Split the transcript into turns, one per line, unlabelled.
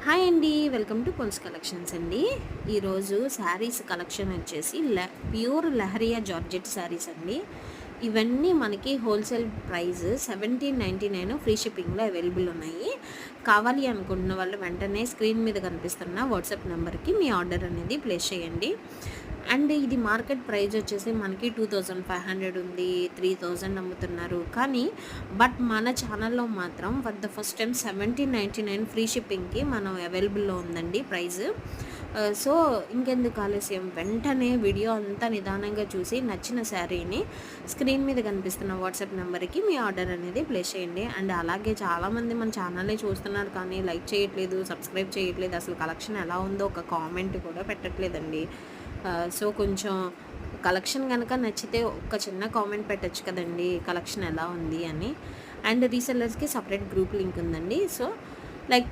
Hi అండి, welcome to పొన్స్ collections అండి. ఈరోజు శారీస్ కలెక్షన్ వచ్చేసి ప్యూర్ లహరియా జార్జెట్ శారీస్ అండి. ఇవన్నీ మనకి హోల్సేల్ ప్రైస్ 1799 ఫ్రీ షిప్పింగ్లో అవైలబుల్ ఉన్నాయి. కావాలి అనుకుంటున్న వాళ్ళు వెంటనే స్క్రీన్ మీద కనిపిస్తున్న వాట్సాప్ నెంబర్కి మీ ఆర్డర్ అనేది ప్లేస్ చేయండి. అండ్ ఇది మార్కెట్ ప్రైస్ వచ్చేసి మనకి 2500 ఉంది, 3000 అమ్ముతున్నారు. కానీ మన ఛానల్లో మాత్రం for the first time 1799 free షిప్పింగ్కి మనం అవైలబుల్లో ఉందండి ప్రైస్. సో ఇంకెందుకు ఆలస్యం, వెంటనే వీడియో అంతా నిదానంగా చూసి నచ్చిన శారీని స్క్రీన్ మీద కనిపిస్తున్న వాట్సాప్ నెంబర్కి మీ ఆర్డర్ అనేది ప్లేస్ చేయండి. అండ్ అలాగే చాలామంది మన ఛానల్ని చూస్తున్నారు కానీ లైక్ చేయట్లేదు, సబ్స్క్రైబ్ చేయట్లేదు, అసలు కలెక్షన్ ఎలా ఉందో ఒక కామెంట్ కూడా పెట్టట్లేదండి. సో కొంచెం కలెక్షన్ కనుక నచ్చితే ఒక చిన్న కామెంట్ పెట్టచ్చు కదండి, కలెక్షన్ ఎలా ఉంది అని. అండ్ రీసెల్లర్స్కి సపరేట్ గ్రూప్ లింక్ ఉందండి. So like